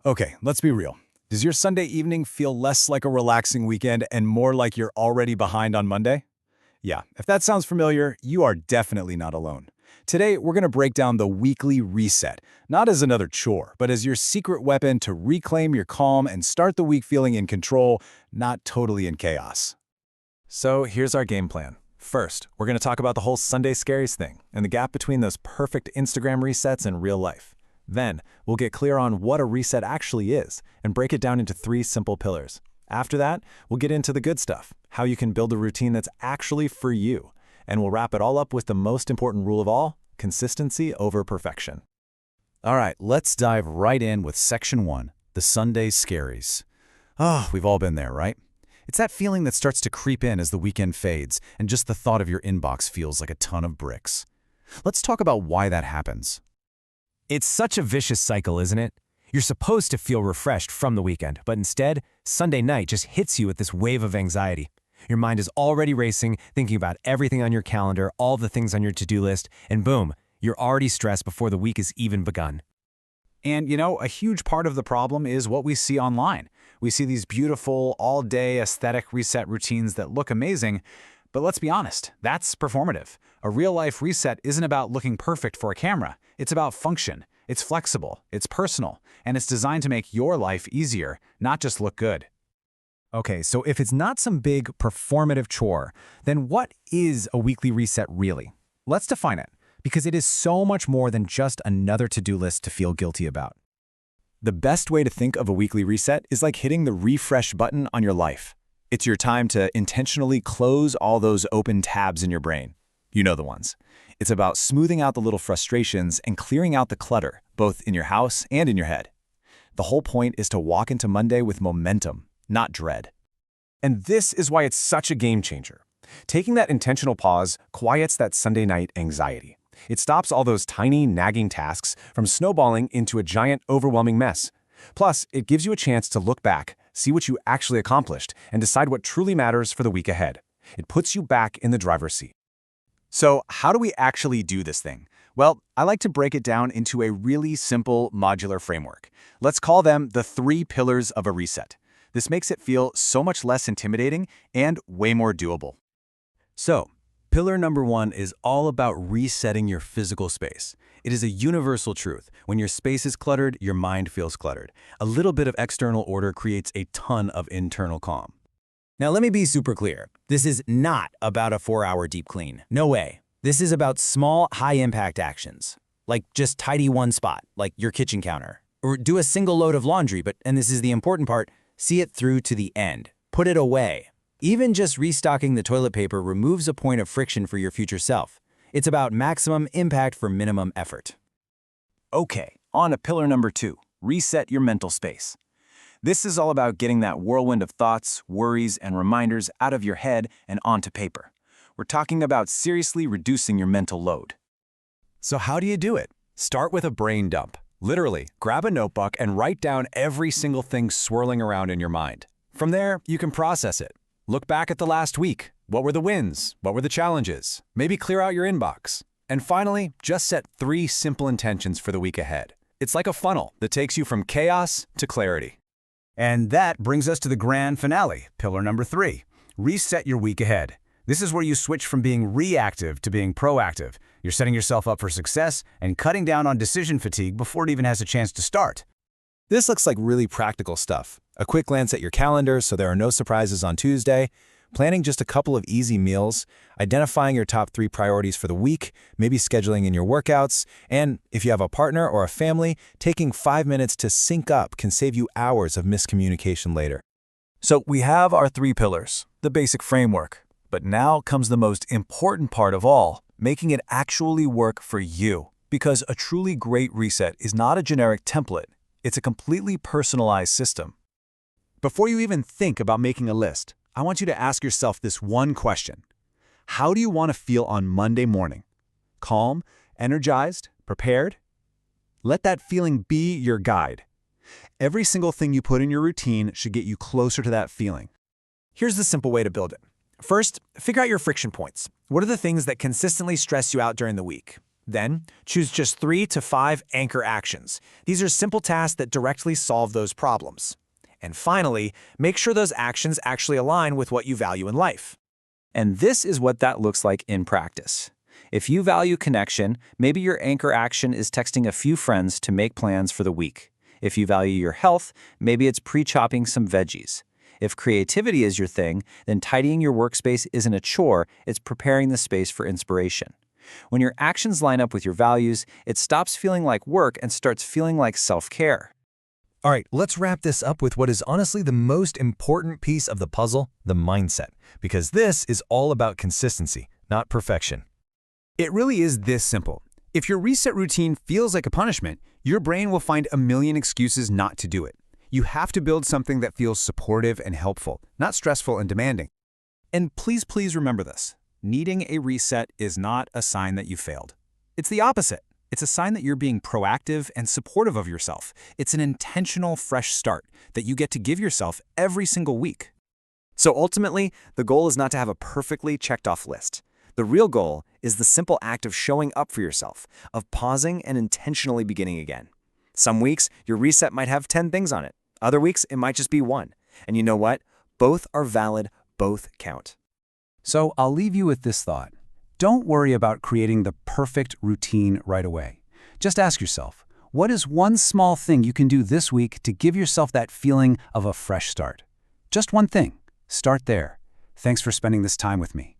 Okay, let's be real. Does your Sunday evening feel less like a relaxing weekend and more like you're already behind on Monday? Yeah, if that sounds familiar, you are definitely not alone. Today, we're going to break down the weekly reset, not as another chore, but as your secret weapon to reclaim your calm and start the week feeling in control, not totally in chaos. So here's our game plan. First, we're going to talk about the whole Sunday scaries thing and the gap between those perfect Instagram resets and real life. Then, we'll get clear on what a reset actually is and break it down into 3 simple pillars. After that, we'll get into the good stuff, how you can build a routine that's actually for you. And we'll wrap it all up with the most important rule of all, consistency over perfection. All right, let's dive right in with Section 1, the Sunday scaries. Oh, we've all been there, right? It's that feeling that starts to creep in as the weekend fades, and just the thought of your inbox feels like a ton of bricks. Let's talk about why that happens. It's such a vicious cycle, isn't it? You're supposed to feel refreshed from the weekend, but instead, Sunday night just hits you with this wave of anxiety. Your mind is already racing, thinking about everything on your calendar, all the things on your to-do list, and boom, you're already stressed before the week has even begun. And, a huge part of the problem is what we see online. We see these beautiful, all-day aesthetic reset routines that look amazing, but let's be honest, that's performative. A real-life reset isn't about looking perfect for a camera. It's about function. It's flexible, it's personal, and it's designed to make your life easier, not just look good. Okay, so if it's not some big performative chore, then what is a weekly reset really? Let's define it, because it is so much more than just another to-do list to feel guilty about. The best way to think of a weekly reset is like hitting the refresh button on your life. It's your time to intentionally close all those open tabs in your brain. You know the ones. It's about smoothing out the little frustrations and clearing out the clutter, both in your house and in your head. The whole point is to walk into Monday with momentum, not dread. And this is why it's such a game changer. Taking that intentional pause quiets that Sunday night anxiety. It stops all those tiny, nagging tasks from snowballing into a giant, overwhelming mess. Plus, it gives you a chance to look back, see what you actually accomplished, and decide what truly matters for the week ahead. It puts you back in the driver's seat. So how do we actually do this thing? Well, I like to break it down into a really simple modular framework. Let's call them the 3 pillars of a reset. This makes it feel so much less intimidating and way more doable. So, pillar number 1 is all about resetting your physical space. It is a universal truth. When your space is cluttered, your mind feels cluttered. A little bit of external order creates a ton of internal calm. Now let me be super clear. This is not about a 4-hour deep clean. No way. This is about small, high-impact actions. Like just tidy one spot, like your kitchen counter. Or do a single load of laundry, but, and this is the important part, see it through to the end. Put it away. Even just restocking the toilet paper removes a point of friction for your future self. It's about maximum impact for minimum effort. Okay, on to pillar number 2, reset your mental space. This is all about getting that whirlwind of thoughts, worries, and reminders out of your head and onto paper. We're talking about seriously reducing your mental load. So how do you do it? Start with a brain dump. Literally, grab a notebook and write down every single thing swirling around in your mind. From there, you can process it. Look back at the last week. What were the wins? What were the challenges? Maybe clear out your inbox. And finally, just set 3 simple intentions for the week ahead. It's like a funnel that takes you from chaos to clarity. And that brings us to the grand finale, pillar number 3, reset your week ahead. This is where you switch from being reactive to being proactive. You're setting yourself up for success and cutting down on decision fatigue before it even has a chance to start. This looks like really practical stuff. A quick glance at your calendar so there are no surprises on Tuesday, planning just a couple of easy meals, identifying your top 3 priorities for the week, maybe scheduling in your workouts, and if you have a partner or a family, taking 5 minutes to sync up can save you hours of miscommunication later. So we have our 3 pillars, the basic framework. But now comes the most important part of all, making it actually work for you. Because a truly great reset is not a generic template. It's a completely personalized system. Before you even think about making a list, I want you to ask yourself this one question. How do you want to feel on Monday morning? Calm, energized, prepared? Let that feeling be your guide. Every single thing you put in your routine should get you closer to that feeling. Here's the simple way to build it. First, figure out your friction points. What are the things that consistently stress you out during the week? Then, choose just 3 to 5 anchor actions. These are simple tasks that directly solve those problems. And finally, make sure those actions actually align with what you value in life. And this is what that looks like in practice. If you value connection, maybe your anchor action is texting a few friends to make plans for the week. If you value your health, maybe it's pre-chopping some veggies. If creativity is your thing, then tidying your workspace isn't a chore, it's preparing the space for inspiration. When your actions line up with your values, it stops feeling like work and starts feeling like self-care. All right, let's wrap this up with what is honestly the most important piece of the puzzle, the mindset, because this is all about consistency, not perfection. It really is this simple. If your reset routine feels like a punishment, your brain will find a million excuses not to do it. You have to build something that feels supportive and helpful, not stressful and demanding. And please remember this. Needing a reset is not a sign that you failed. It's the opposite. It's a sign that you're being proactive and supportive of yourself. It's an intentional, fresh start that you get to give yourself every single week. So ultimately, the goal is not to have a perfectly checked off list. The real goal is the simple act of showing up for yourself, of pausing and intentionally beginning again. Some weeks, your reset might have 10 things on it. Other weeks, it might just be 1. And you know what? Both are valid, both count. So I'll leave you with this thought. Don't worry about creating the perfect routine right away. Just ask yourself, what is one small thing you can do this week to give yourself that feeling of a fresh start? Just one thing. Start there. Thanks for spending this time with me.